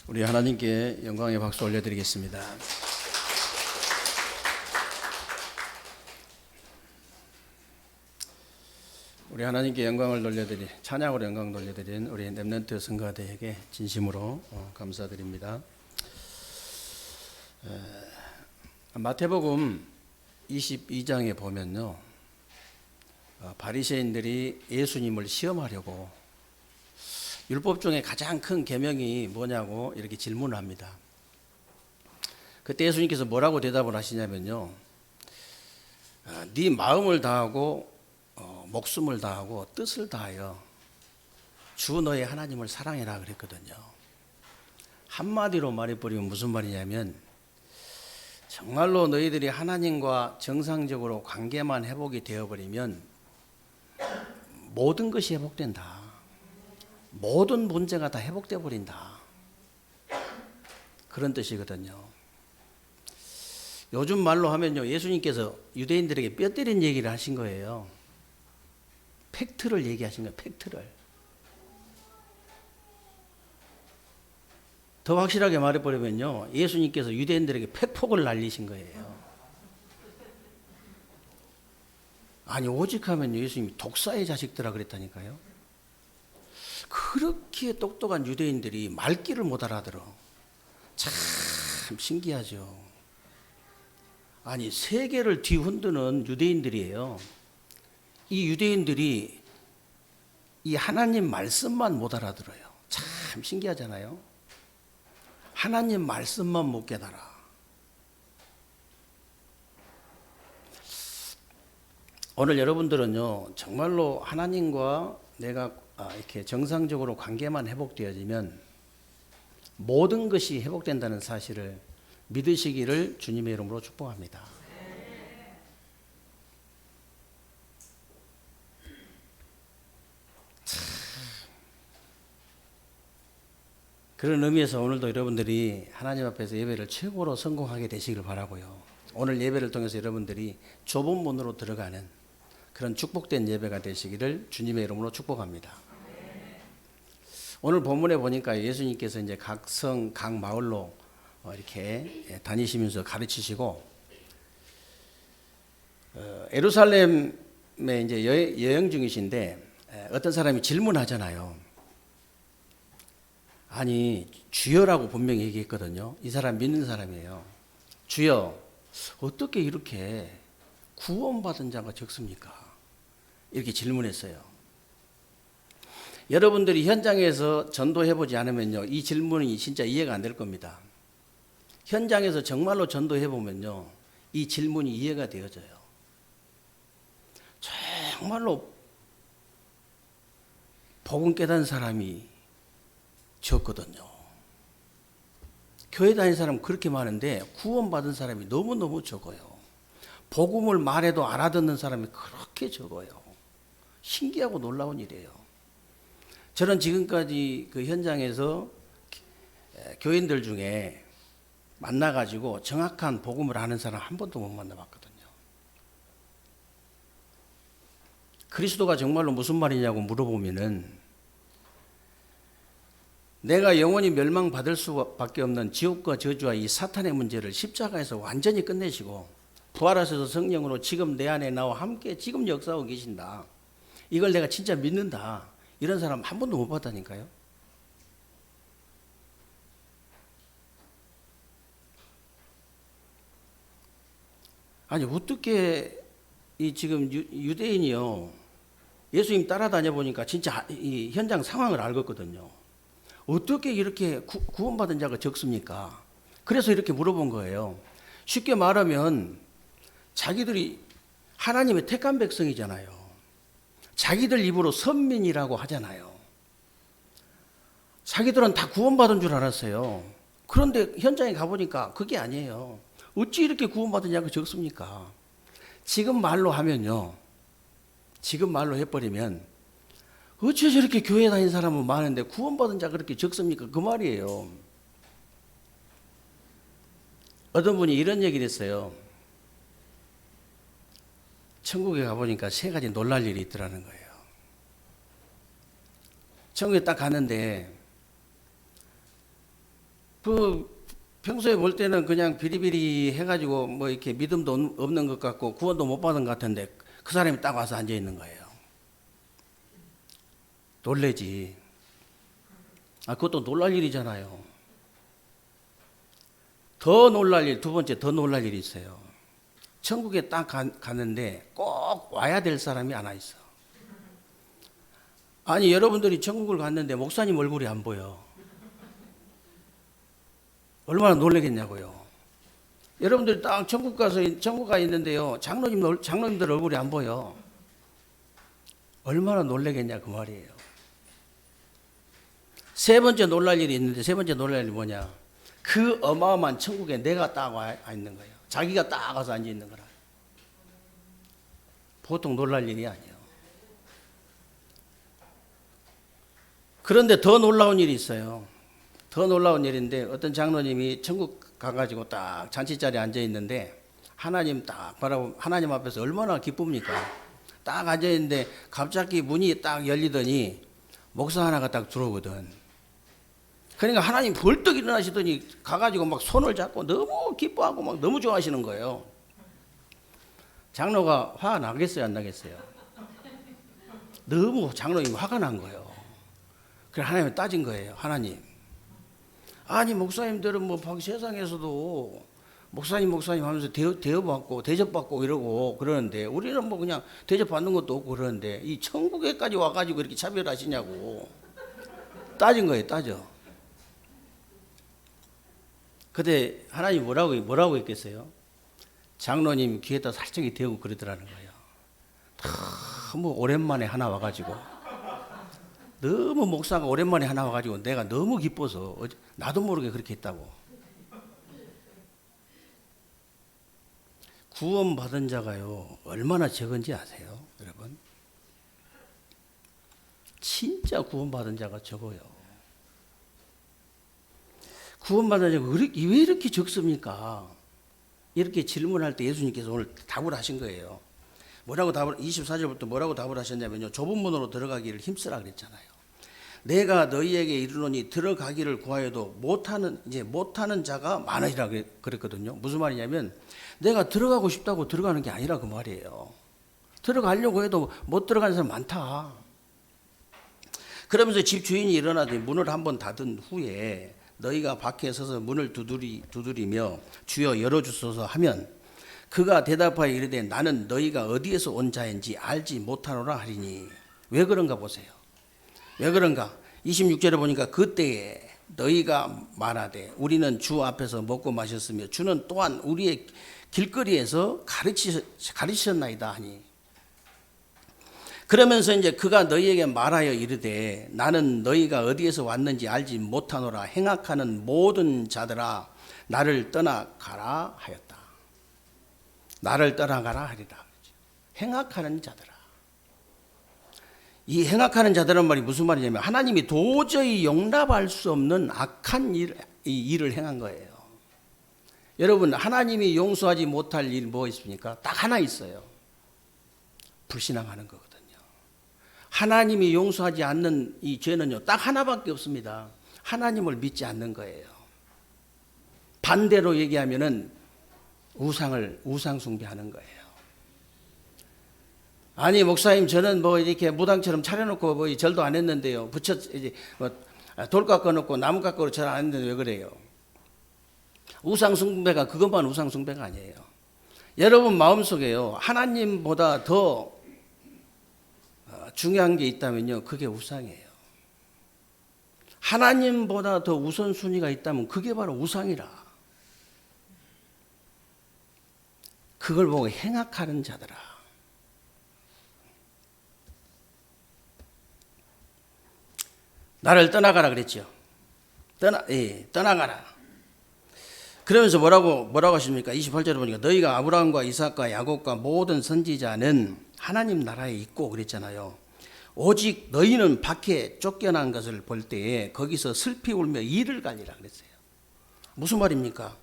우리 하나님께 영광의 박수 올려드리겠습니다. 우리 하나님께 영광을 찬양으로 영광 돌려드린 우리 렘넌트 성가대에게 진심으로 감사드립니다. 마태복음 22장에 보면요, 바리새인들이 예수님을 시험하려고 율법 중에 가장 큰 계명이 뭐냐고 이렇게 질문을 합니다. 그때 예수님께서 뭐라고 대답을 하시냐면요, 네 마음을 다하고 목숨을 다하고 뜻을 다하여 주 너의 하나님을 사랑해라 그랬거든요. 한마디로 말해버리면 무슨 말이냐면, 정말로 너희들이 하나님과 정상적으로 관계만 회복이 되어버리면 모든 것이 회복된다. 모든 문제가 다 회복되어 버린다. 그런 뜻이거든요. 요즘 말로 하면요, 예수님께서 유대인들에게 뼈 때린 얘기를 하신 거예요. 팩트를 얘기하신 거예요. 팩트를. 더 확실하게 말해버리면요, 예수님께서 유대인들에게 팩폭을 날리신 거예요. 아니, 오직 하면 예수님이 독사의 자식들아 그랬다니까요. 그렇게 똑똑한 유대인들이 말귀를 못 알아들어. 참 신기하죠. 아니, 세계를 뒤흔드는 유대인들이에요. 이 유대인들이 이 하나님 말씀만 못 알아들어요. 참 신기하잖아요. 하나님 말씀만 못 깨달아. 오늘 여러분들은요, 정말로 하나님과 내가 이렇게 정상적으로 관계만 회복되어지면 모든 것이 회복된다는 사실을 믿으시기를 주님의 이름으로 축복합니다. 그런 의미에서 오늘도 여러분들이 하나님 앞에서 예배를 최고로 성공하게 되시길 바라고요. 오늘 예배를 통해서 여러분들이 좁은 문으로 들어가는 그런 축복된 예배가 되시기를 주님의 이름으로 축복합니다. 오늘 본문에 보니까 예수님께서 이제 각 성, 각 마을로 이렇게 다니시면서 가르치시고, 예루살렘에 이제 여행 중이신데 어떤 사람이 질문하잖아요. 아니, 주여라고 분명히 얘기했거든요. 이 사람 믿는 사람이에요. 주여, 어떻게 이렇게 구원받은 자가 적습니까? 이렇게 질문했어요. 여러분들이 현장에서 전도해보지 않으면요, 이 질문이 진짜 이해가 안 될 겁니다. 현장에서 정말로 전도해보면요, 이 질문이 이해가 되어져요. 정말로 복음 깨달은 사람이 적거든요. 교회 다니는 사람 그렇게 많은데 구원받은 사람이 너무너무 적어요. 복음을 말해도 알아듣는 사람이 그렇게 적어요. 신기하고 놀라운 일이에요. 저는 지금까지 그 현장에서 교인들 중에 만나가지고 정확한 복음을 아는 사람 한 번도 못 만나봤거든요. 그리스도가 정말로 무슨 말이냐고 물어보면은, 내가 영원히 멸망받을 수밖에 없는 지옥과 저주와 이 사탄의 문제를 십자가에서 완전히 끝내시고 부활하셔서 성령으로 지금 내 안에 나와 함께 지금 역사하고 계신다. 이걸 내가 진짜 믿는다. 이런 사람 한 번도 못 봤다니까요. 아니, 어떻게 이 지금 유대인이요, 예수님 따라다녀 보니까 진짜 이 현장 상황을 알겠거든요. 어떻게 이렇게 구원받은 자가 적습니까? 그래서 이렇게 물어본 거예요. 쉽게 말하면 자기들이 하나님의 택한 백성이잖아요. 자기들 입으로 선민이라고 하잖아요. 자기들은 다 구원받은 줄 알았어요. 그런데 현장에 가보니까 그게 아니에요. 어찌 이렇게 구원받은 자가 적습니까? 지금 말로 하면요, 지금 말로 해버리면, 어째 저렇게 교회 다니는 사람은 많은데 구원받은 자가 그렇게 적습니까? 그 말이에요. 어떤 분이 이런 얘기를 했어요. 천국에 가보니까 세 가지 놀랄 일이 있더라는 거예요. 천국에 딱 가는데 그 평소에 볼 때는 그냥 비리비리 해가지고 뭐 이렇게 믿음도 없는 것 같고 구원도 못 받은 것 같은데 그 사람이 딱 와서 앉아 있는 거예요. 놀래지. 그것도 놀랄 일이잖아요. 더 놀랄 일, 두 번째 더 놀랄 일이 있어요. 천국에 딱 갔는데 꼭 와야 될 사람이 하나 있어. 아니, 여러분들이 천국을 갔는데 목사님 얼굴이 안 보여. 얼마나 놀라겠냐고요. 여러분들이 딱 천국 가 있는데요. 장로님들 얼굴이 안 보여. 얼마나 놀라겠냐, 그 말이에요. 세 번째 놀랄 일이 있는데, 세 번째 놀랄 일이 뭐냐. 그 어마어마한 천국에 내가 딱 와 있는 거예요. 자기가 딱 와서 앉아 있는 거라. 보통 놀랄 일이 아니에요. 그런데 더 놀라운 일이 있어요. 더 놀라운 일인데 어떤 장로님이 천국 가가지고 딱 잔치자리에 앉아 있는데 하나님 딱 바라보면 하나님 앞에서 얼마나 기쁩니까? 딱 앉아 있는데 갑자기 문이 딱 열리더니 목사 하나가 딱 들어오거든. 그러니까 하나님 벌떡 일어나시더니 가가지고 막 손을 잡고 너무 기뻐하고 막 너무 좋아하시는 거예요. 장로가 화 나겠어요, 안 나겠어요? 너무 장로님이 화가 난 거예요. 그래서 하나님이 따진 거예요. 하나님, 아니 목사님들은 뭐 세상에서도 목사님 하면서 대접받고 이러고 그러는데 우리는 뭐 그냥 대접받는 것도 없고 그러는데 이 천국에까지 와가지고 이렇게 차별하시냐고 따진 거예요. 따져. 그때 하나님 뭐라고 했겠어요? 장로님 귀에다 살짝 대고 그러더라는 거예요. 너무 오랜만에 하나 와가지고 너무 목사가 오랜만에 하나 와가지고 내가 너무 기뻐서 나도 모르게 그렇게 했다고. 구원받은 자가요 얼마나 적은지 아세요, 여러분? 진짜 구원받은 자가 적어요. 구원받은 자가 왜 이렇게 적습니까? 이렇게 질문할 때 예수님께서 오늘 답을 하신 거예요. 24절부터 뭐라고 답을 하셨냐면요. 좁은 문으로 들어가기를 힘쓰라 그랬잖아요. 내가 너희에게 이르노니 들어가기를 구하여도 못하는 자가 많으리라 그랬거든요. 무슨 말이냐면 내가 들어가고 싶다고 들어가는 게 아니라 그 말이에요. 들어가려고 해도 못 들어가는 사람 많다. 그러면서 집 주인이 일어나더니 문을 한번 닫은 후에 너희가 밖에 서서 문을 두드리며 주여 열어주소서 하면 그가 대답하여 이르되 나는 너희가 어디에서 온 자인지 알지 못하노라 하리니. 왜 그런가 보세요. 왜 그런가? 26절에 보니까 그때에 너희가 말하되 우리는 주 앞에서 먹고 마셨으며 주는 또한 우리의 길거리에서 가르치셨나이다 하니. 그러면서 이제 그가 너희에게 말하여 이르되 나는 너희가 어디에서 왔는지 알지 못하노라. 행악하는 모든 자들아 나를 떠나가라 하였다. 나를 떠나가라 하리라. 행악하는 자들아. 이 행악하는 자들은 말이 무슨 말이냐면 하나님이 도저히 용납할 수 없는 악한 일을 행한 거예요. 여러분, 하나님이 용서하지 못할 일 뭐 있습니까? 딱 하나 있어요. 불신앙하는 거거든요. 하나님이 용서하지 않는 이 죄는요, 딱 하나밖에 없습니다. 하나님을 믿지 않는 거예요. 반대로 얘기하면은 우상 숭배하는 거예요. 아니 목사님 저는 뭐 이렇게 무당처럼 차려놓고 뭐 절도 안 했는데요. 돌 깎아놓고 나무 깎아놓고 절 안 했는데 왜 그래요? 우상 숭배가 그것만 우상 숭배가 아니에요. 여러분 마음속에요 하나님보다 더 중요한 게 있다면요 그게 우상이에요. 하나님보다 더 우선순위가 있다면 그게 바로 우상이라. 그걸 보고 행악하는 자들아. 나를 떠나가라 그랬죠. 떠나가라. 그러면서 뭐라고 하십니까? 28절에 보니까 너희가 아브라함과 이삭과 야곱과 모든 선지자는 하나님 나라에 있고 그랬잖아요. 오직 너희는 밖에 쫓겨난 것을 볼 때에 거기서 슬피 울며 이를 갈리라 그랬어요. 무슨 말입니까?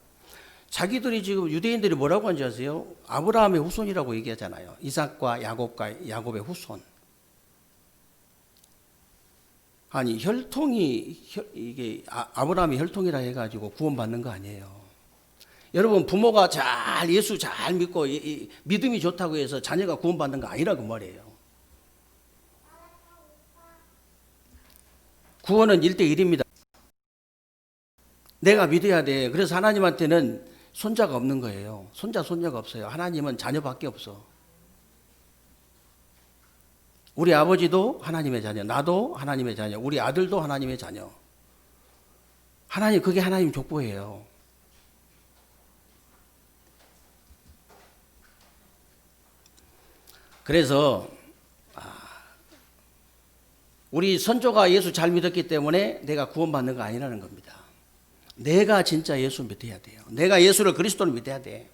자기들이 지금 유대인들이 뭐라고 하는지 아세요? 아브라함의 후손이라고 얘기하잖아요. 이삭과 야곱의 후손. 아니 혈통이 이게 아브라함이 혈통이라 해가지고 구원받는 거 아니에요. 여러분 부모가 잘 예수 잘 믿고 믿음이 좋다고 해서 자녀가 구원받는 거 아니라고 말이에요. 구원은 1대1입니다. 내가 믿어야 돼. 그래서 하나님한테는 손자가 없는 거예요. 손자가 없어요. 하나님은 자녀밖에 없어. 우리 아버지도 하나님의 자녀, 나도 하나님의 자녀, 우리 아들도 하나님의 자녀. 하나님, 그게 하나님 족보예요. 그래서 우리 선조가 예수 잘 믿었기 때문에 내가 구원받는 거 아니라는 겁니다. 내가 진짜 예수 믿어야 돼요. 내가 예수를 그리스도를 믿어야 돼.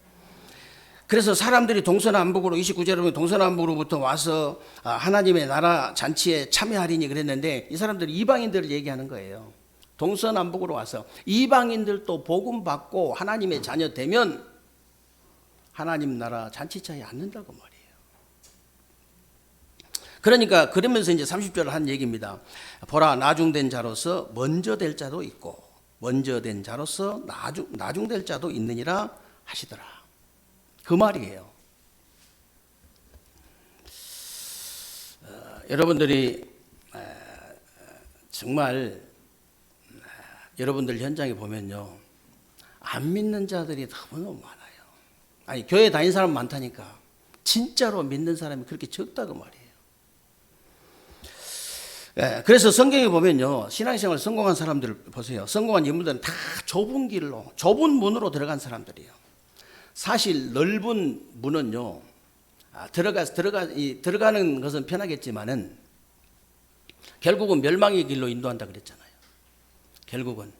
그래서 사람들이 동서남북으로 29절에 보면 동서남북으로부터 와서 하나님의 나라 잔치에 참여하리니 그랬는데 이 사람들이 이방인들을 얘기하는 거예요. 동서남북으로 와서 이방인들도 복음 받고 하나님의 자녀 되면 하나님 나라 잔치자에 앉는다고 말이에요. 그러니까 그러면서 이제 30절을 한 얘기입니다. 보라 나중된 자로서 먼저 될 자도 있고 먼저 된 자로서 나중될 자도 있느니라 하시더라. 그 말이에요. 여러분들이 정말 여러분들 현장에 보면요, 안 믿는 자들이 너무너무 많아요. 아니 교회 다니는 사람 많다니까 진짜로 믿는 사람이 그렇게 적다고 말이에요. 그래서 성경에 보면요, 신앙생활 성공한 사람들을 보세요. 성공한 인물들은 다 좁은 길로, 좁은 문으로 들어간 사람들이에요. 사실 넓은 문은요, 들어가는 것은 편하겠지만은 결국은 멸망의 길로 인도한다 그랬잖아요. 결국은.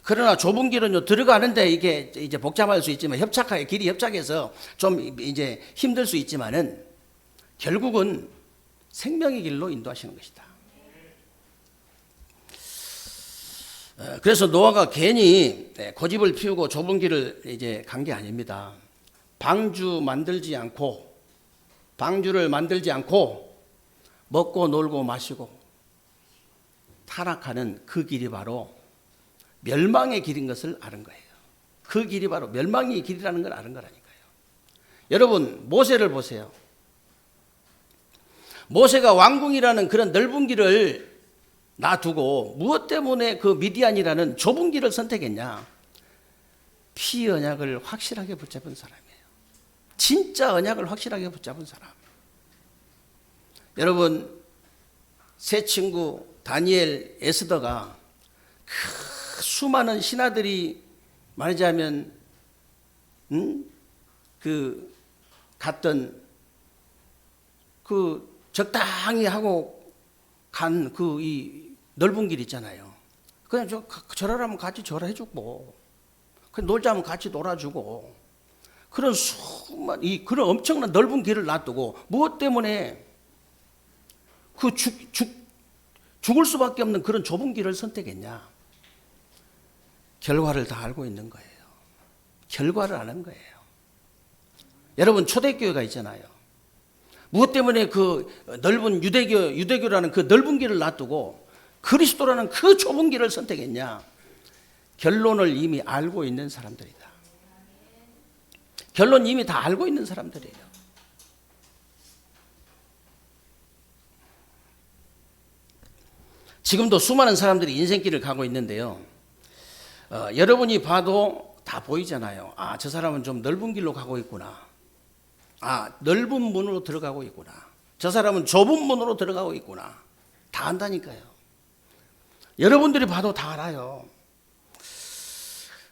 그러나 좁은 길은요, 들어가는데 이게 이제 복잡할 수 있지만 길이 협착해서 좀 이제 힘들 수 있지만은 결국은 생명의 길로 인도하시는 것이다. 그래서 노아가 괜히 고집을 피우고 좁은 길을 이제 간 게 아닙니다. 방주를 만들지 않고 먹고 놀고 마시고 타락하는 그 길이 바로 멸망의 길인 것을 아는 거예요. 그 길이 바로 멸망의 길이라는 걸 아는 거라니까요. 여러분 모세를 보세요. 모세가 왕궁이라는 그런 넓은 길을 놔두고 무엇 때문에 그 미디안이라는 좁은 길을 선택했냐? 피 언약을 확실하게 붙잡은 사람이에요. 진짜 언약을 확실하게 붙잡은 사람. 여러분 새 친구 다니엘 에스더가 그 수많은 신하들이 말하자면 그 갔던 그 적당히 하고 간 그 이 넓은 길 있잖아요. 그냥 절하라면 같이 절해주고, 그냥 놀자면 같이 놀아주고, 그런 그런 엄청난 넓은 길을 놔두고, 무엇 때문에 그 죽을 수밖에 없는 그런 좁은 길을 선택했냐? 결과를 다 알고 있는 거예요. 결과를 아는 거예요. 여러분, 초대교회가 있잖아요. 무엇 때문에 그 넓은 유대교라는 그 넓은 길을 놔두고 그리스도라는 그 좁은 길을 선택했냐? 결론을 이미 알고 있는 사람들이다. 결론 이미 다 알고 있는 사람들이에요. 지금도 수많은 사람들이 인생길을 가고 있는데요. 여러분이 봐도 다 보이잖아요. 아, 저 사람은 좀 넓은 길로 가고 있구나. 아, 넓은 문으로 들어가고 있구나. 저 사람은 좁은 문으로 들어가고 있구나. 다 안다니까요. 여러분들이 봐도 다 알아요.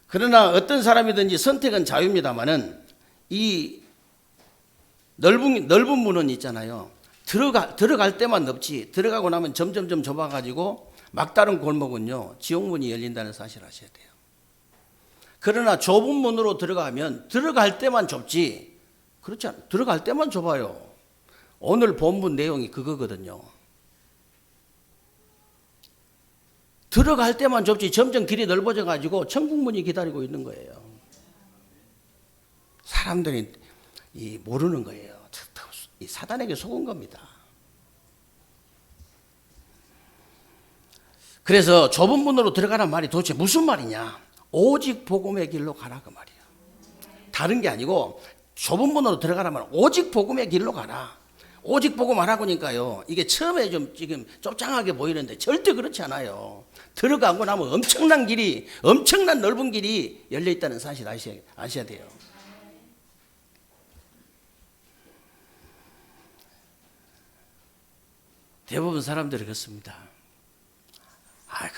그러나 어떤 사람이든지 선택은 자유입니다만은 이 넓은 문은 있잖아요. 들어갈 때만 넓지 들어가고 나면 점점 좁아가지고 막다른 골목은요 지옥문이 열린다는 사실 아셔야 돼요. 그러나 좁은 문으로 들어가면 들어갈 때만 좁지 그렇지 않아요. 들어갈 때만 좁아요. 오늘 본문 내용이 그거거든요. 들어갈 때만 좁지 점점 길이 넓어져 가지고 천국문이 기다리고 있는 거예요. 사람들이 모르는 거예요. 이 사단에게 속은 겁니다. 그래서 좁은 문으로 들어가란 말이 도대체 무슨 말이냐? 오직 복음의 길로 가라 그 말이에요. 다른 게 아니고 좁은 문으로 들어가라면 오직 복음의 길로 가라. 오직 복음 하라고니까요. 이게 처음에 좀 지금 좁장하게 보이는데 절대 그렇지 않아요. 들어가고 나면 엄청난 길이, 엄청난 넓은 길이 열려 있다는 사실 아셔야 돼요. 대부분 사람들이 그렇습니다.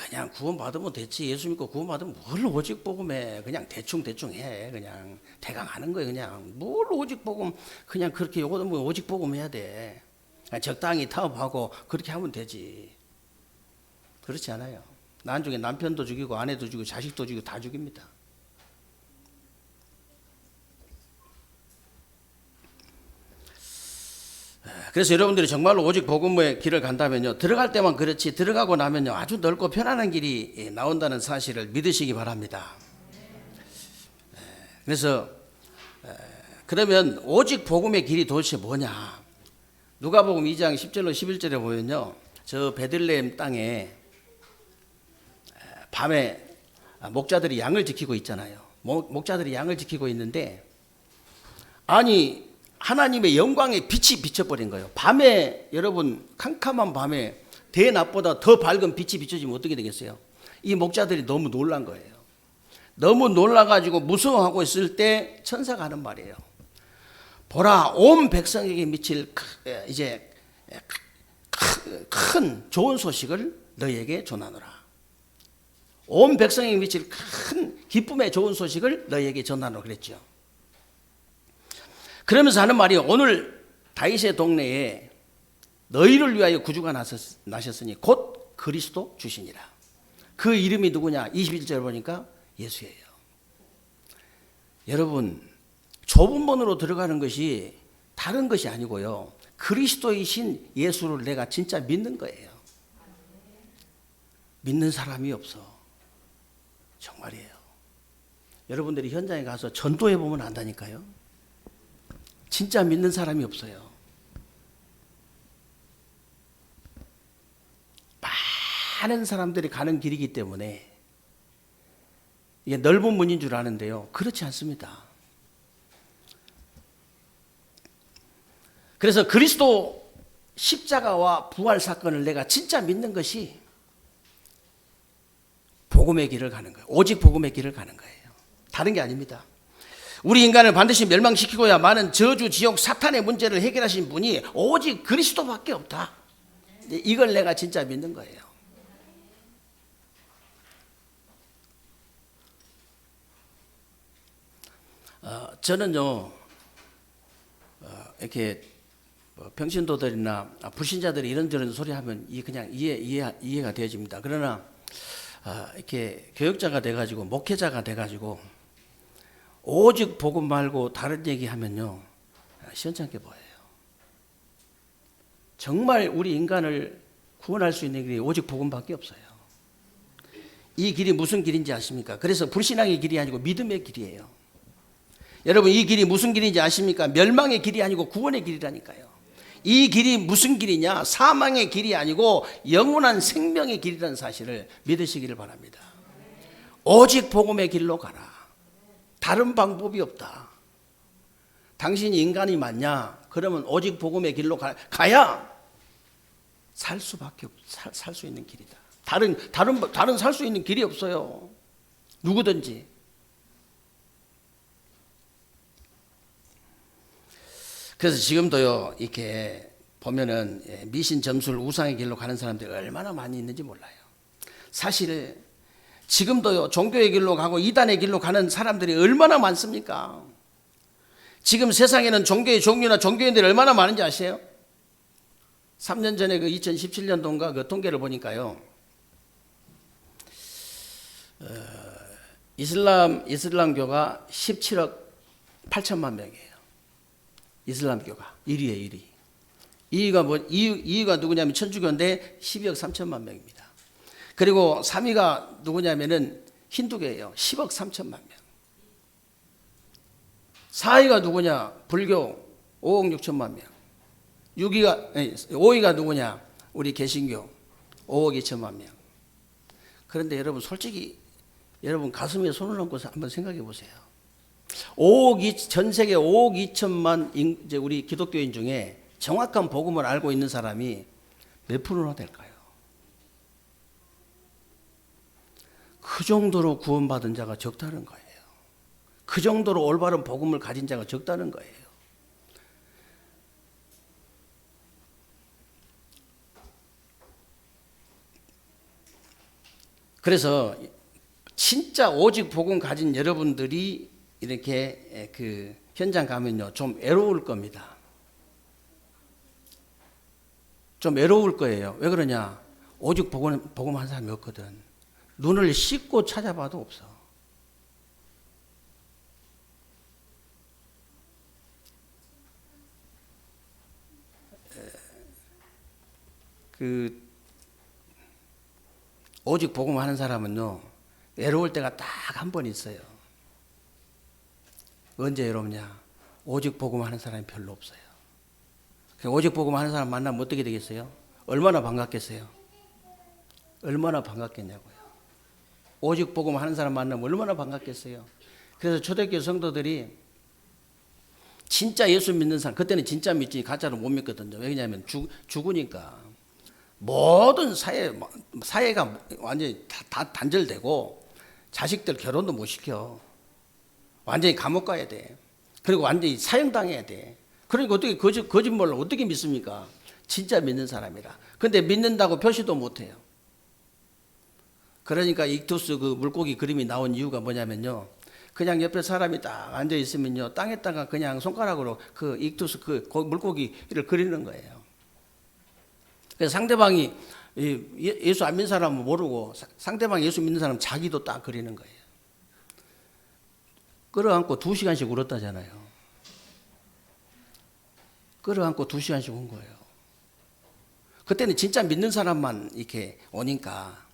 그냥 구원 받으면 됐지. 예수 믿고 구원 받으면 뭘 오직 복음해. 그냥 대충 해. 그냥 대강 하는 거예요. 그냥 뭘 오직 복음. 그냥 그렇게 요거도 뭐 오직 복음 해야 돼. 적당히 타협하고 그렇게 하면 되지. 그렇지 않아요. 나중에 남편도 죽이고 아내도 죽이고 자식도 죽이고 다 죽입니다. 그래서 여러분들이 정말로 오직 복음의 길을 간다면요, 들어갈 때만 그렇지 들어가고 나면요 아주 넓고 편안한 길이 나온다는 사실을 믿으시기 바랍니다. 그래서 그러면 오직 복음의 길이 도대체 뭐냐? 누가복음 2장 10절로 11절에 보면요, 저 베들레헴 땅에 밤에 목자들이 양을 지키고 있잖아요. 목자들이 양을 지키고 있는데, 아니 하나님의 영광의 빛이 비춰버린 거예요. 밤에, 여러분 캄캄한 밤에 대낮보다 더 밝은 빛이 비춰지면 어떻게 되겠어요? 이 목자들이 너무 놀란 거예요. 너무 놀라가지고 무서워하고 있을 때 천사가 하는 말이에요. 보라, 온 백성에게 미칠 이제 큰 좋은 소식을 너희에게 전하노라. 온 백성에게 미칠 큰 기쁨의 좋은 소식을 너희에게 전하노라 그랬죠. 그러면서 하는 말이, 오늘 다윗의 동네에 너희를 위하여 구주가 나셨으니 곧 그리스도 주시니라. 그 이름이 누구냐? 21절 보니까 예수예요. 여러분, 좁은 문으로 들어가는 것이 다른 것이 아니고요, 그리스도이신 예수를 내가 진짜 믿는 거예요. 믿는 사람이 없어. 정말이에요. 여러분들이 현장에 가서 전도해 보면 안다니까요. 진짜 믿는 사람이 없어요. 많은 사람들이 가는 길이기 때문에 이게 넓은 문인 줄 아는데요, 그렇지 않습니다. 그래서 그리스도 십자가와 부활 사건을 내가 진짜 믿는 것이 복음의 길을 가는 거예요. 오직 복음의 길을 가는 거예요. 다른 게 아닙니다. 우리 인간을 반드시 멸망시키고야 많은 저주, 지옥, 사탄의 문제를 해결하신 분이 오직 그리스도밖에 없다. 이걸 내가 진짜 믿는 거예요. 저는요, 이렇게 병신도들이나 불신자들이 이런저런 소리 하면 그냥 이해가 되어집니다. 그러나 이렇게 교역자가 돼가지고 목회자가 돼가지고 오직 복음 말고 다른 얘기하면요, 시원찮게 보여요. 정말 우리 인간을 구원할 수 있는 길이 오직 복음밖에 없어요. 이 길이 무슨 길인지 아십니까? 그래서 불신앙의 길이 아니고 믿음의 길이에요. 여러분, 이 길이 무슨 길인지 아십니까? 멸망의 길이 아니고 구원의 길이라니까요. 이 길이 무슨 길이냐? 사망의 길이 아니고 영원한 생명의 길이라는 사실을 믿으시기를 바랍니다. 오직 복음의 길로 가라. 다른 방법이 없다. 당신이 인간이 맞냐? 그러면 오직 복음의 길로 가야 살 수밖에 살 수 있는 길이다. 다른 살 수 있는 길이 없어요. 누구든지. 그래서 지금도요, 이렇게 보면은 미신, 점술, 우상의 길로 가는 사람들이 얼마나 많이 있는지 몰라요. 사실 지금도요, 종교의 길로 가고 이단의 길로 가는 사람들이 얼마나 많습니까? 지금 세상에는 종교의 종류나 종교인들이 얼마나 많은지 아세요? 3년 전에 그 2017년도인가 그 통계를 보니까요, 이슬람교가 17억 8천만 명이에요. 이슬람교가 1위에 1위. 2위가 누구냐면 천주교인데 12억 3천만 명입니다. 그리고 3위가 누구냐면은 힌두교예요. 10억 3천만 명. 4위가 누구냐? 불교 5억 6천만 명. 5위가 누구냐? 우리 개신교 5억 2천만 명. 그런데 여러분 솔직히 여러분 가슴에 손을 얹고 한번 생각해 보세요. 전 세계 5억 2천만 이제 우리 기독교인 중에 정확한 복음을 알고 있는 사람이 몇 프로나 될까요? 그 정도로 구원받은 자가 적다는 거예요. 그 정도로 올바른 복음을 가진 자가 적다는 거예요. 그래서 진짜 오직 복음 가진 여러분들이 이렇게 그 현장 가면요 좀 외로울 겁니다. 좀 외로울 거예요. 왜 그러냐? 오직 복음 한 사람이 없거든. 눈을 씻고 찾아봐도 없어. 오직 복음 하는 사람은요 외로울 때가 딱 한 번 있어요. 언제 외롭냐? 오직 복음 하는 사람이 별로 없어요. 오직 복음 하는 사람 만나면 어떻게 되겠어요? 얼마나 반갑겠어요? 얼마나 반갑겠냐고요. 오직 복음 하는 사람 만나면 얼마나 반갑겠어요. 그래서 초대교회 성도들이 진짜 예수 믿는 사람, 그때는 진짜 믿지 가짜로 못 믿거든요. 왜냐하면 죽으니까 모든 사회가 완전히 다 단절되고 자식들 결혼도 못 시켜. 완전히 감옥 가야 돼. 그리고 완전히 사형당해야 돼. 그러니까 어떻게 거짓말로 어떻게 믿습니까? 진짜 믿는 사람이라. 근데 믿는다고 표시도 못 해요. 그러니까 익투스 그 물고기 그림이 나온 이유가 뭐냐면요. 그냥 옆에 사람이 딱 앉아 있으면요. 땅에다가 그냥 손가락으로 그 익투스 그 물고기를 그리는 거예요. 그래서 상대방이 예수 안 믿는 사람은 모르고 상대방이 예수 믿는 사람은 자기도 딱 그리는 거예요. 끌어안고 2시간씩 울었다잖아요. 끌어안고 2시간씩 운 거예요. 그때는 진짜 믿는 사람만 이렇게 오니까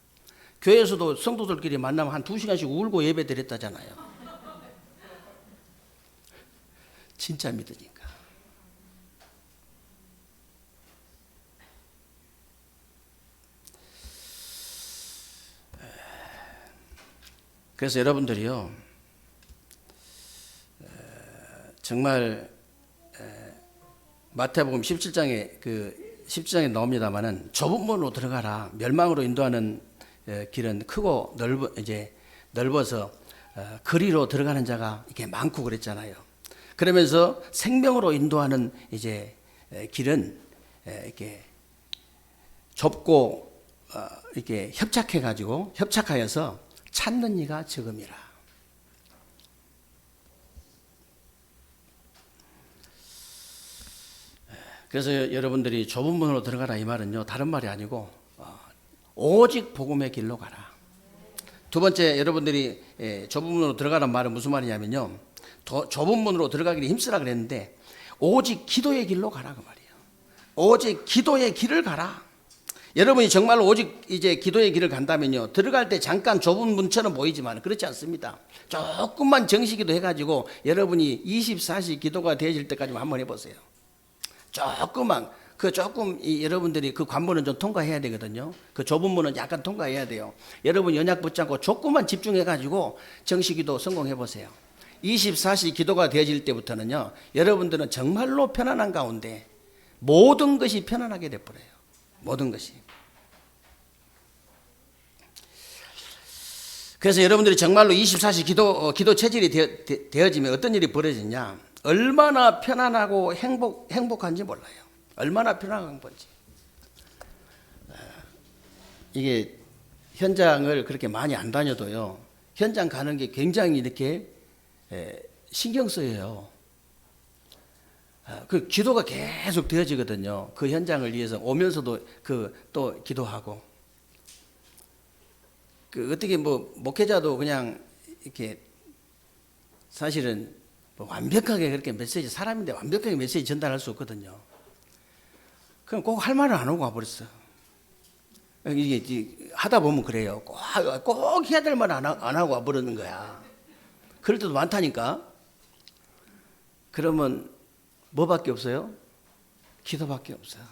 교회에서도 성도들끼리 만나면 한 2시간씩 울고 예배 드렸다잖아요. 진짜 믿으니까. 그래서 여러분들이요, 정말 마태복음 17장에 나옵니다만은 좁은 문으로 들어가라. 멸망으로 인도하는 길은 크고 넓어서 거리로 들어가는 자가 이렇게 많고 그랬잖아요. 그러면서 생명으로 인도하는 이제 길은 이렇게 좁고 이렇게 협착하여서 찾는 이가 적음이라. 그래서 여러분들이 좁은 문으로 들어가라 이 말은요 다른 말이 아니고 오직 복음의 길로 가라. 두 번째 여러분들이 좁은 문으로 들어가란 말은 무슨 말이냐면요 좁은 문으로 들어가기를 힘쓰라 그랬는데 오직 기도의 길로 가라 그 말이에요. 오직 기도의 길을 가라. 여러분이 정말로 오직 이제 기도의 길을 간다면요 들어갈 때 잠깐 좁은 문처럼 보이지만 그렇지 않습니다. 조금만 정식기도 해가지고 여러분이 24시 기도가 되어질 때까지만 한번 해보세요. 조금만 여러분들이 그 관문은 좀 통과해야 되거든요. 그 좁은 문은 약간 통과해야 돼요. 여러분 연약 붙지 않고 조금만 집중해가지고 정식기도 성공해보세요. 24시 기도가 되어질 때부터는요 여러분들은 정말로 편안한 가운데 모든 것이 편안하게 돼버려요. 모든 것이. 그래서 여러분들이 정말로 24시 기도 체질이 되어지면 어떤 일이 벌어지냐, 얼마나 편안하고 행복한지 몰라요. 얼마나 편안한 건지. 이게 현장을 그렇게 많이 안 다녀도요 현장 가는 게 굉장히 이렇게 신경 쓰여요. 그 기도가 계속 되어지거든요. 그 현장을 위해서 오면서도 또 기도하고. 어떻게 목회자도 그냥 이렇게 사실은 완벽하게 그렇게 사람인데 완벽하게 메시지 전달할 수 없거든요. 그럼 꼭 할 말을 안 하고 와버렸어. 이게 하다 보면 그래요. 꼭 해야 될 말을 안 하고 와버리는 거야. 그럴 때도 많다니까. 그러면 뭐밖에 없어요? 기도밖에 없어요.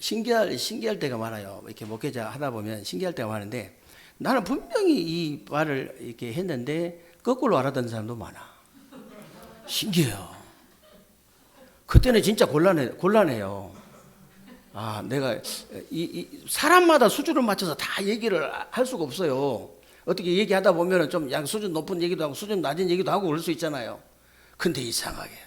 신기할 때가 많아요. 이렇게 목회자 하다 보면 신기할 때가 많은데 나는 분명히 이 말을 이렇게 했는데 거꾸로 알아듣는 사람도 많아. 신기해요. 그때는 진짜 곤란해요. 아, 내가 사람마다 수준을 맞춰서 다 얘기를 할 수가 없어요. 어떻게 얘기하다 보면은 좀 양 수준 높은 얘기도 하고 수준 낮은 얘기도 하고 그럴 수 있잖아요. 근데 이상하게요.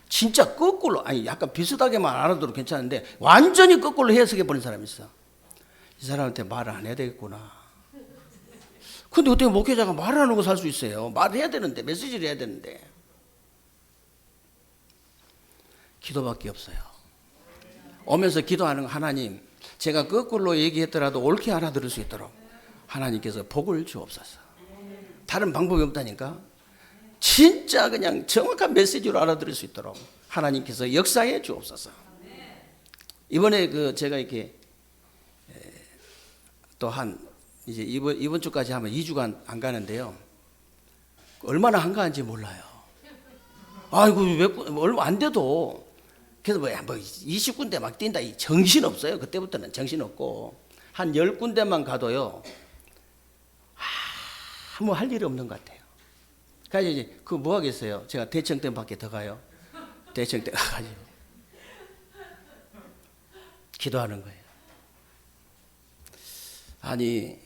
진짜 거꾸로, 아니 약간 비슷하게만 알아들어도 괜찮은데 완전히 거꾸로 해석해 버린 사람이 있어. 이 사람한테 말을 안 해야 되겠구나. 근데 어떻게 목회자가 말을 안 하고 살 수 있어요? 말을 해야 되는데, 메시지를 해야 되는데. 기도밖에 없어요. 오면서 기도하는 하나님, 제가 거꾸로 얘기했더라도 옳게 알아들을 수 있도록 하나님께서 복을 주옵소서. 다른 방법이 없다니까. 진짜 그냥 정확한 메시지로 알아들을 수 있도록 하나님께서 역사해 주옵소서. 이번에 제가 이렇게 또 이제 이번 주까지 하면 2주간 안 가는데요. 얼마나 한가한지 몰라요. 아이고 얼마 안 돼도 그래서 뭐 20군데 막 뛴다. 정신 없어요. 그때부터는 정신 없고 한 10군데만 가도요. 아무 할 일이 없는 것 같아요. 그래서 이제 뭐 하겠어요? 제가 대청 때밖에 더 가요. 대청 때 가가지고 기도하는 거예요. 아니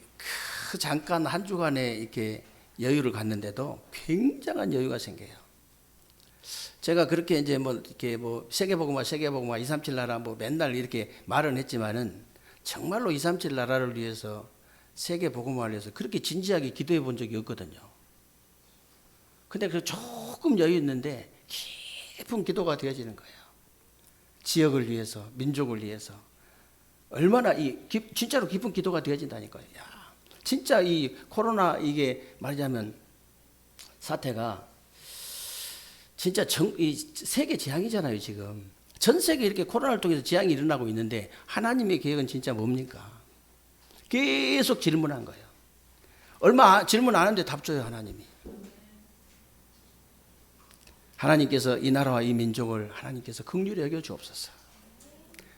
잠깐 한 주간에 이렇게 여유를 갖는데도 굉장한 여유가 생겨요. 제가 그렇게 이제 이렇게 세계복음화 237 나라 맨날 이렇게 말은 했지만은 정말로 237 나라를 위해서 세계복음화를 위해서 그렇게 진지하게 기도해 본 적이 없거든요. 근데 그 조금 여유 있는데 깊은 기도가 되어지는 거예요. 지역을 위해서, 민족을 위해서. 얼마나 진짜로 깊은 기도가 되어진다니까요. 야, 진짜 이 코로나 이게 말하자면 사태가 진짜 이 세계 재앙이잖아요, 지금. 전 세계 이렇게 코로나를 통해서 재앙이 일어나고 있는데 하나님의 계획은 진짜 뭡니까? 계속 질문한 거예요. 얼마 질문 안 하는데 답 줘요, 하나님이. 하나님께서 이 나라와 이 민족을 하나님께서 긍휼히 여겨 주옵소서.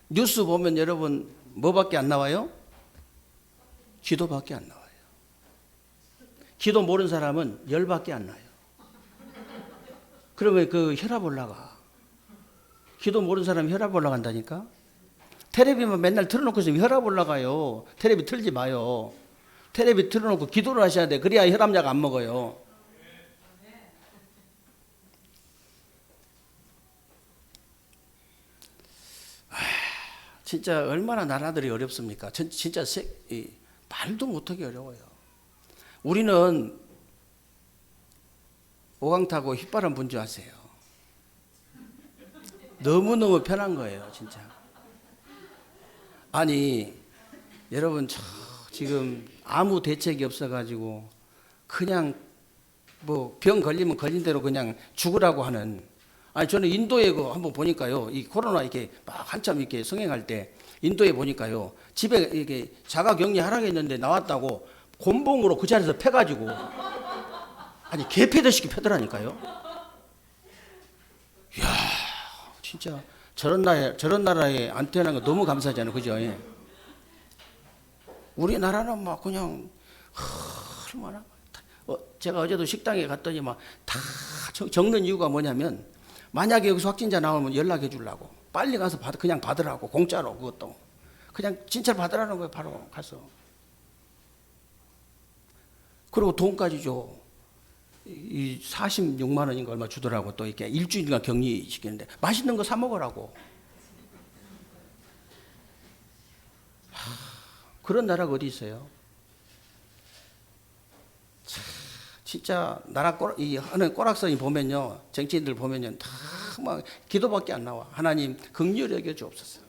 뉴스 보면 여러분 뭐밖에 안 나와요? 기도밖에 안 나와요. 기도 모르는 사람은 열밖에 안 나요. 그러면 혈압 올라가. 기도 모르는 사람이 혈압 올라간다니까? 텔레비만 맨날 틀어놓고 있으면 혈압 올라가요. 텔레비 틀지 마요. 텔레비 틀어놓고 기도를 하셔야 돼. 그래야 혈압약 안 먹어요. 진짜 얼마나 나라들이 어렵습니까? 진짜 말도 못하기 어려워요. 우리는 오강 타고 휘바람 분주하세요. 너무너무 편한 거예요, 진짜. 아니, 여러분, 지금 아무 대책이 없어가지고 그냥 병 걸리면 걸린 대로 그냥 죽으라고 하는. 아니, 저는 인도에 한번 보니까요, 이 코로나 이렇게 막 한참 이렇게 성행할 때 인도에 보니까요, 집에 이렇게 자가격리 하라겠는데 나왔다고 곤봉으로 그 자리에서 패가지고 아니 개패듯이 패더라니까요. 이야, 진짜 저런 나라에 안 태어난 거 너무 감사하잖아요, 그죠? 예. 우리나라는 막 그냥 얼마나 제가 어제도 식당에 갔더니 막 다 적는 이유가 뭐냐면 만약에 여기서 확진자 나오면 연락해 주려고 빨리 가서 그냥 받으라고 공짜로 그것도 그냥 진짜 받으라는 거예요. 바로 가서. 그리고 돈까지 줘. 이 46만 원인가 얼마 주더라고. 또 이렇게 일주일간 격리 시키는데 맛있는 거 사 먹으라고. 그런 나라가 어디 있어요? 진짜 나라 하는 꼬락서니 보면요, 정치인들 보면요, 다 막 기도밖에 안 나와. 하나님 긍휼히 여겨 주옵소서.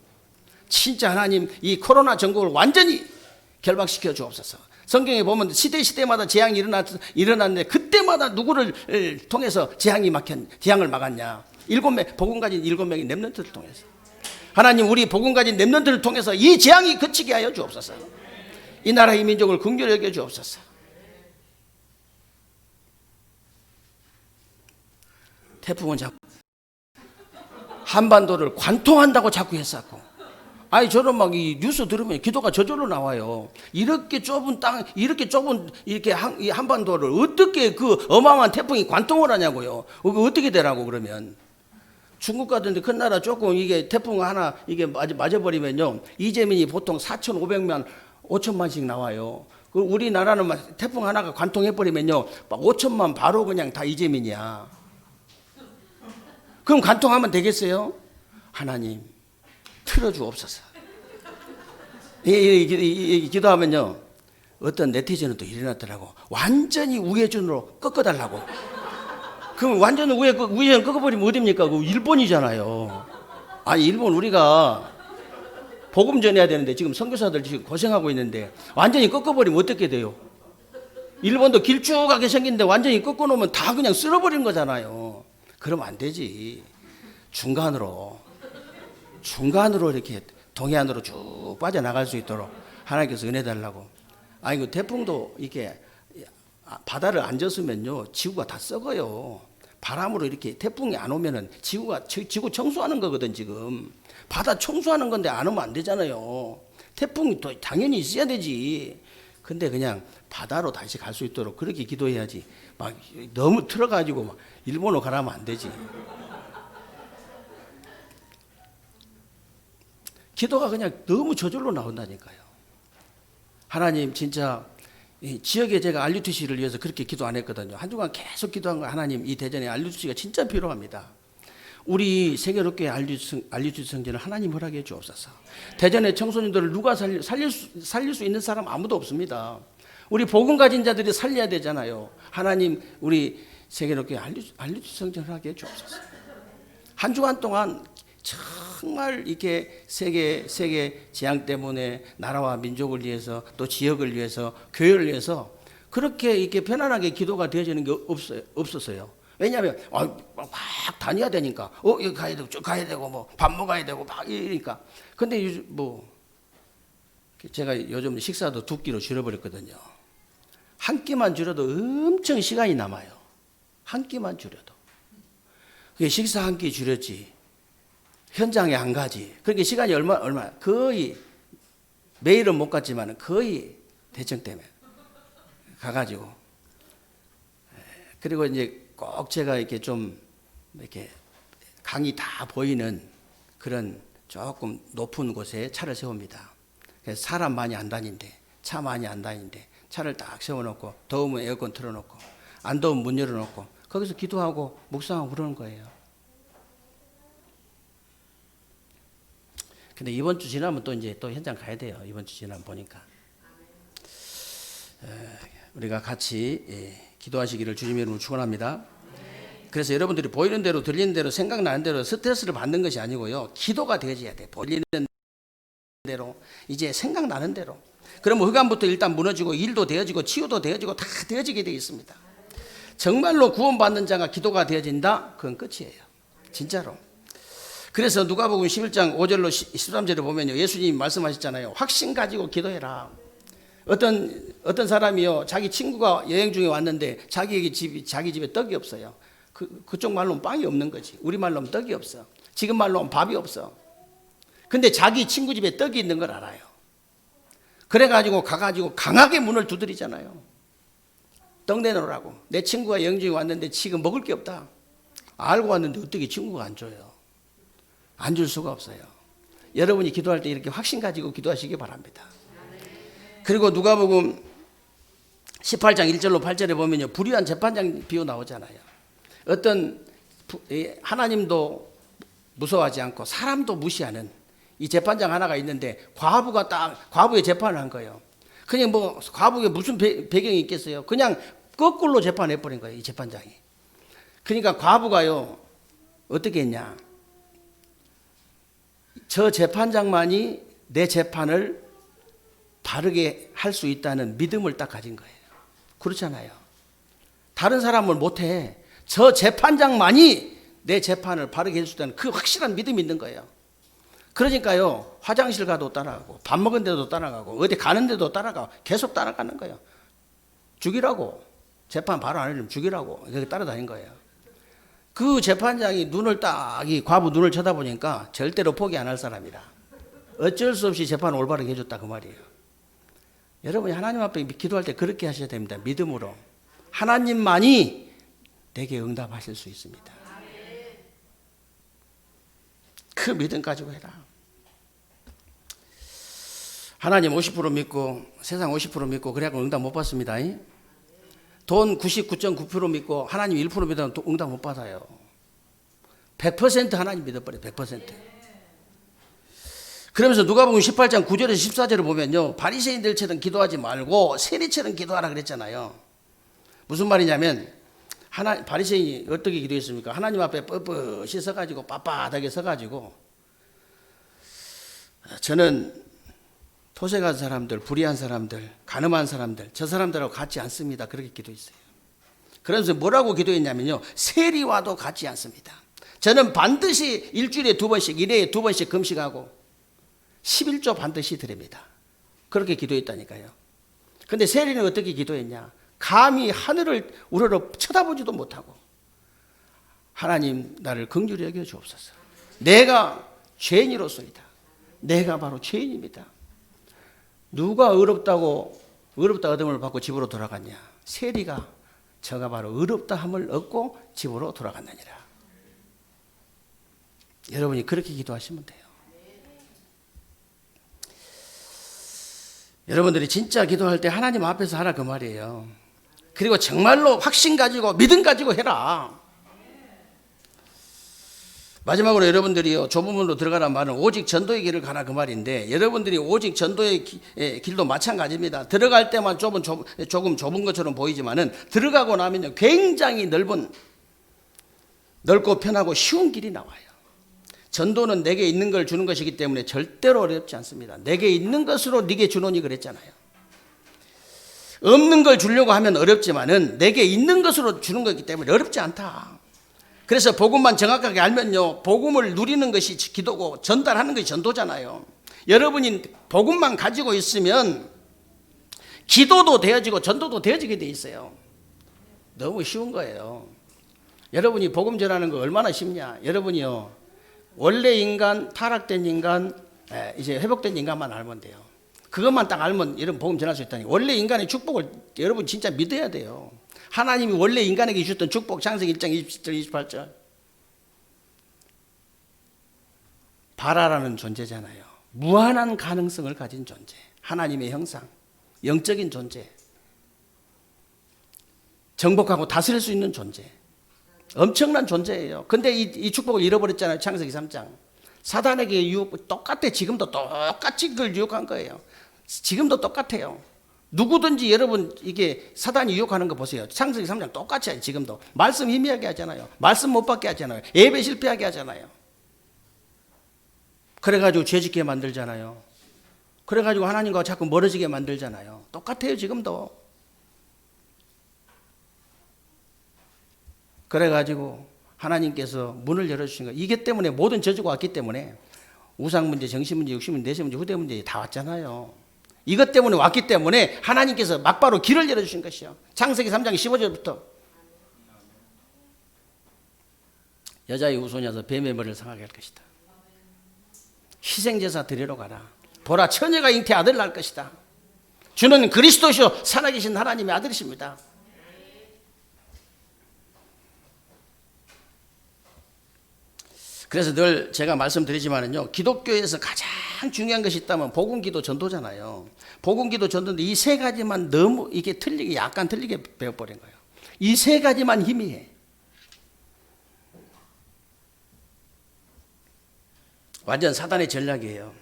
진짜 하나님 이 코로나 전국을 완전히 결박시켜 주옵소서. 성경에 보면 시대마다 재앙이 일어났는데 그때마다 누구를 통해서 재앙을 막았냐? 복음 가진 7명의 렘넌트를 통해서. 하나님 우리 복음 가진 렘넌트를 통해서 이 재앙이 그치게 하여 주옵소서. 이 나라 이 민족을 긍휼히 여겨 주옵소서. 태풍은 자꾸 한반도를 관통한다고 자꾸 했었고 아니 저는 막 이 뉴스 들으면 기도가 저절로 나와요. 이렇게 좁은 땅, 이렇게 좁은 이렇게 이 한반도를 어떻게 그 어마어마한 태풍이 관통을 하냐고요. 그거 어떻게 되라고 그러면. 중국 같은데 큰 나라 조금 이게 태풍 하나 이게 맞아버리면요. 이재민이 보통 4,500만, 5천만씩 나와요. 그 우리나라는 막 태풍 하나가 관통해버리면요. 막 5천만 바로 그냥 다 이재민이야. 그럼 관통하면 되겠어요? 하나님, 틀어주옵소서. 기도하면요. 어떤 네티즌은 또 일어났더라고. 완전히 우회전으로 꺾어달라고. 그럼 완전 우회전 꺾어버리면 어딥니까? 그 일본이잖아요. 아니, 일본 우리가 복음 전해야 되는데 지금 선교사들 지금 고생하고 있는데 완전히 꺾어버리면 어떻게 돼요? 일본도 길쭉하게 생긴데 완전히 꺾어놓으면 다 그냥 쓸어버리는 거잖아요. 그러면 안 되지. 중간으로 이렇게 동해안으로 쭉 빠져나갈 수 있도록 하나님께서 은혜 달라고. 아니 그 태풍도 이렇게 바다를 안 졌으면요 지구가 다 썩어요. 바람으로 이렇게 태풍이 안 오면은 지구 청소하는 거거든. 지금 바다 청소하는 건데 안 오면 안 되잖아요. 태풍이 또 당연히 있어야 되지. 근데 그냥 바다로 다시 갈 수 있도록 그렇게 기도해야지. 막 너무 틀어가지고 막 일본으로 가라면 안 되지. 기도가 그냥 너무 저절로 나온다니까요. 하나님 진짜 이 지역에 제가 RUTC를 위해서 그렇게 기도 안 했거든요. 한 주간 계속 기도한 거예요. 하나님 이 대전에 RUTC가 진짜 필요합니다. 우리 세계롭게 RUTC 성전을 하나님 허락해 주옵소서. 대전의 청소년들을 누가 살릴 수 있는 사람 아무도 없습니다. 우리 복음 가진 자들이 살려야 되잖아요. 하나님 우리 세계롭게 RUTC 성전 허락해 주옵소서. 한 주간 동안 정말 이렇게 세계 재앙 때문에 나라와 민족을 위해서 또 지역을 위해서 교회를 위해서 그렇게 이렇게 편안하게 기도가 되어지는 게 없었어요. 왜냐하면 막 다녀야 되니까 여기 가야 되고 쭉 가야 되고 뭐 밥 먹어야 되고 막 이러니까. 근데 뭐 제가 요즘 식사도 2끼로 줄여버렸거든요. 한 끼만 줄여도 엄청 시간이 남아요. 한 끼만 줄여도. 식사 한 끼 줄였지. 현장에 안 가지. 그러니까 시간이 얼마 거의 매일은 못 갔지만 거의 대청 때문에 가가지고. 그리고 이제 꼭 제가 이렇게 좀 이렇게 강이 다 보이는 그런 조금 높은 곳에 차를 세웁니다. 그래서 사람 많이 안 다닌데, 차 많이 안 다니는데 차를 딱 세워놓고 더우면 에어컨 틀어놓고 안 더우면 문 열어놓고 거기서 기도하고 묵상하고 그러는 거예요. 근데 이번 주 지나면 또 이제 또 현장 가야 돼요. 이번 주 지나면 보니까. 우리가 같이 기도하시기를 주님 이름으로 축원합니다. 그래서 여러분들이 보이는 대로 들리는 대로 생각나는 대로 스트레스를 받는 것이 아니고요. 기도가 되어져야 돼. 보이는 대로 이제 생각나는 대로. 그러면 흑암부터 일단 무너지고 일도 되어지고 치유도 되어지고 다 되어지게 되어 있습니다. 정말로 구원받는 자가 기도가 되어진다? 그건 끝이에요. 진짜로. 그래서 누가복음 11장 5절로 13절에 보면요. 예수님이 말씀하셨잖아요. 확신 가지고 기도해라. 어떤 사람이요. 자기 친구가 여행 중에 왔는데 자기 집에 떡이 없어요. 그쪽 말로는 빵이 없는 거지. 우리 말로는 떡이 없어. 지금 말로는 밥이 없어. 근데 자기 친구 집에 떡이 있는 걸 알아요. 그래가지고 가가지고 강하게 문을 두드리잖아요. 떡 내놓으라고. 내 친구가 여행 중에 왔는데 지금 먹을 게 없다. 알고 왔는데 어떻게 친구가 안 줘요. 안 줄 수가 없어요. 여러분이 기도할 때 이렇게 확신 가지고 기도하시기 바랍니다. 그리고 누가복음 18장 1절로 8절에 보면요. 불의한 재판장 비유 나오잖아요. 어떤 하나님도 무서워하지 않고 사람도 무시하는 이 재판장 하나가 있는데 과부의 재판을 한 거예요. 그냥 뭐 과부에 무슨 배경이 있겠어요. 그냥 거꾸로 재판해버린 거예요. 이 재판장이. 그러니까 과부가요. 어떻게 했냐. 저 재판장만이 내 재판을 바르게 할 수 있다는 믿음을 딱 가진 거예요. 그렇잖아요. 다른 사람을 못해. 저 재판장만이 내 재판을 바르게 할 수 있다는 그 확실한 믿음이 있는 거예요. 그러니까요. 화장실 가도 따라가고 밥 먹은 데도 따라가고 어디 가는 데도 따라가고 계속 따라가는 거예요. 죽이라고. 재판 바로 안 해주면 죽이라고. 이렇게 따라다닌 거예요. 그 재판장이 이 과부 눈을 쳐다보니까 절대로 포기 안 할 사람이라. 어쩔 수 없이 재판을 올바르게 해줬다 그 말이에요. 여러분이 하나님 앞에 기도할 때 그렇게 하셔야 됩니다. 믿음으로. 하나님만이 내게 응답하실 수 있습니다. 그 믿음 가지고 해라. 하나님 50% 믿고 세상 50% 믿고 그래갖고 응답 못 받습니다. 돈 99.9% 믿고 하나님 1% 믿으면 응답 못 받아요. 100% 하나님 믿어버려요. 100%. 그러면서 누가복음 18장 9절에서 14절을 보면요, 바리새인들처럼 기도하지 말고 세리처럼 기도하라 그랬잖아요. 무슨 말이냐면 바리새인이 어떻게 기도했습니까? 하나님 앞에 뻣뻣이 서가지고 빳빳하게 서가지고 저는 토색한 사람들, 불의한 사람들, 가늠한 사람들, 저 사람들하고 같지 않습니다. 그렇게 기도했어요. 그래서 뭐라고 기도했냐면요, 세리와도 같지 않습니다. 저는 반드시 일주일에 2번씩, 1회에 2번씩 금식하고 11조 반드시 드립니다. 그렇게 기도했다니까요. 근데 세리는 어떻게 기도했냐? 감히 하늘을 우러러 쳐다보지도 못하고 하나님 나를 긍휼히 여겨 주옵소서. 내가 죄인이로소이다. 내가 바로 죄인입니다. 누가 의롭다 얻음을 받고 집으로 돌아갔냐? 세리가 저가 바로 의롭다함을 얻고 집으로 돌아갔느니라. 여러분이 그렇게 기도하시면 돼요. 여러분들이 진짜 기도할 때 하나님 앞에서 하라 그 말이에요. 그리고 정말로 확신 가지고 믿음 가지고 해라. 마지막으로 여러분들이요, 좁은 문으로 들어가란 말은 오직 전도의 길을 가라 그 말인데, 여러분들이 오직 전도의 길도 마찬가지입니다. 들어갈 때만 조금 좁은 것처럼 보이지만은 들어가고 나면요 굉장히 넓고 편하고 쉬운 길이 나와요. 전도는 내게 있는 걸 주는 것이기 때문에 절대로 어렵지 않습니다. 내게 있는 것으로 네게 주노니 그랬잖아요. 없는 걸 주려고 하면 어렵지만은 내게 있는 것으로 주는 거기 때문에 어렵지 않다. 그래서 복음만 정확하게 알면요, 복음을 누리는 것이 기도고 전달하는 것이 전도잖아요. 여러분이 복음만 가지고 있으면 기도도 되어지고 전도도 되어지게 돼 있어요. 너무 쉬운 거예요. 여러분이 복음 전하는 거 얼마나 쉽냐? 여러분이요, 원래 인간, 타락된 인간, 이제 회복된 인간만 알면 돼요. 그것만 딱 알면 여러분 복음 전할 수 있다니. 원래 인간의 축복을 여러분 진짜 믿어야 돼요. 하나님이 원래 인간에게 주셨던 축복, 창세기 1장 27절 28절. 바라라는 존재잖아요. 무한한 가능성을 가진 존재, 하나님의 형상, 영적인 존재, 정복하고 다스릴 수 있는 존재, 엄청난 존재예요. 근데 이 축복을 잃어버렸잖아요. 창세기 3장. 사단에게 유혹 똑같아. 지금도 똑같이 그걸 유혹한 거예요. 지금도 똑같아요. 누구든지 여러분 이게 사단이 유혹하는 거 보세요. 창세기 3장 똑같이 해요. 지금도 말씀 희미하게 하잖아요. 말씀 못 받게 하잖아요. 예배 실패하게 하잖아요. 그래가지고 죄짓게 만들잖아요. 그래가지고 하나님과 자꾸 멀어지게 만들잖아요. 똑같아요. 지금도. 그래가지고 하나님께서 문을 열어주신 거예요. 이게 때문에 모든 저주가 왔기 때문에 우상 문제, 정신 문제, 육신 문제, 내세 문제, 후대 문제 다 왔잖아요. 이것 때문에 왔기 때문에 하나님께서 막바로 길을 열어주신 것이요. 창세기 3장 15절부터 여자의 후손이 와서 뱀의 머리를 상하게 할 것이다. 희생제사 드리러 가라. 보라, 처녀가 잉태 아들을 낳을 것이다. 주는 그리스도시요 살아계신 하나님의 아들이십니다. 그래서 늘 제가 말씀드리지만은요, 기독교에서 가장 중요한 것이 있다면 복음기도 전도잖아요. 복음기도 전도인데 이 세 가지만 너무 이게 틀리게, 약간 틀리게 배워버린 거예요. 이 세 가지만 희미해. 완전 사단의 전략이에요.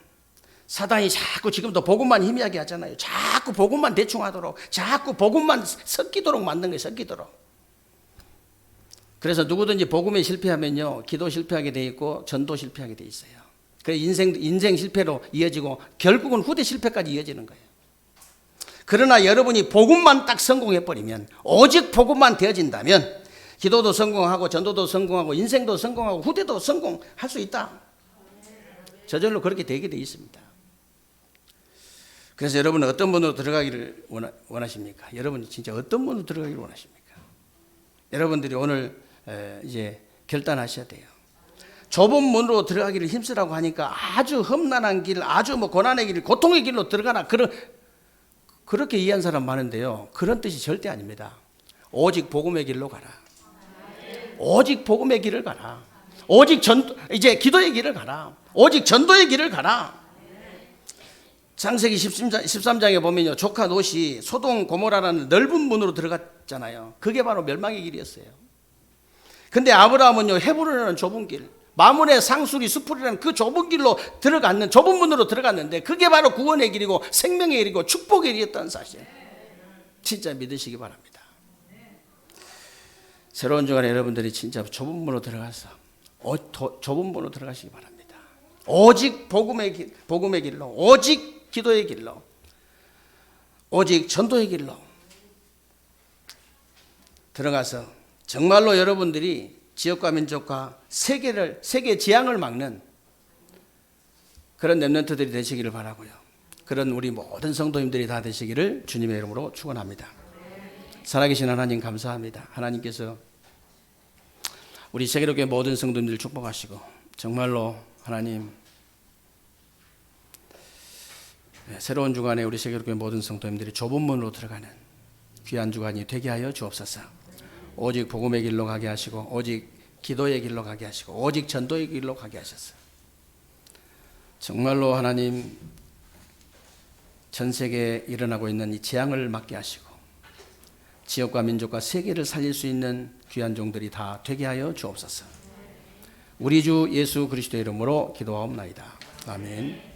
사단이 자꾸 지금도 복음만 희미하게 하잖아요. 자꾸 복음만 대충 하도록, 자꾸 복음만 섞이도록 만든 거예요. 섞이도록. 그래서 누구든지 복음에 실패하면요, 기도 실패하게 돼 있고 전도 실패하게 돼 있어요. 그래서 인생 실패로 이어지고 결국은 후대 실패까지 이어지는 거예요. 그러나 여러분이 복음만 딱 성공해버리면, 오직 복음만 되어진다면 기도도 성공하고 전도도 성공하고 인생도 성공하고 후대도 성공할 수 있다. 저절로 그렇게 되게 돼 있습니다. 그래서 여러분은 어떤 문으로 들어가기를 원하십니까? 여러분이 진짜 어떤 문으로 들어가기를 원하십니까? 여러분들이 오늘 이제 결단하셔야 돼요. 좁은 문으로 들어가기를 힘쓰라고 하니까 아주 험난한 길, 아주 고난의 길, 고통의 길로 들어가나 그렇게 이해한 사람 많은데요. 그런 뜻이 절대 아닙니다. 오직 복음의 길로 가라. 오직 복음의 길을 가라. 오직 이제 기도의 길을 가라. 오직 전도의 길을 가라. 창세기 13장에 보면요, 조카 롯이 소돔 고모라라는 넓은 문으로 들어갔잖아요. 그게 바로 멸망의 길이었어요. 근데 아브라함은요, 헤브론이라는 좁은 길, 마문의 상수리 수풀이라는 그 좁은 길로 좁은 문으로 들어갔는데 그게 바로 구원의 길이고 생명의 길이고 축복의 길이었다는 사실, 진짜 믿으시기 바랍니다. 새로운 주간에 여러분들이 진짜 좁은 문으로 들어가서 좁은 문으로 들어가시기 바랍니다. 오직 복음의 길로, 오직 기도의 길로, 오직 전도의 길로 들어가서 정말로 여러분들이 지역과 민족과 세계 재앙을 막는 그런 렘넌트들이 되시기를 바라고요. 그런 우리 모든 성도님들이 다 되시기를 주님의 이름으로 축원합니다. 살아계신 하나님 감사합니다. 하나님께서 우리 세계로교회 모든 성도님들 축복하시고 정말로 하나님 새로운 주간에 우리 세계로교회 모든 성도님들이 좁은 문으로 들어가는 귀한 주간이 되게 하여 주옵소서. 오직 복음의 길로 가게 하시고 오직 기도의 길로 가게 하시고 오직 전도의 길로 가게 하셨어요. 정말로 하나님 전 세계에 일어나고 있는 이 재앙을 막게 하시고 지역과 민족과 세계를 살릴 수 있는 귀한 종들이 다 되게 하여 주옵소서. 우리 주 예수 그리스도의 이름으로 기도하옵나이다. 아멘.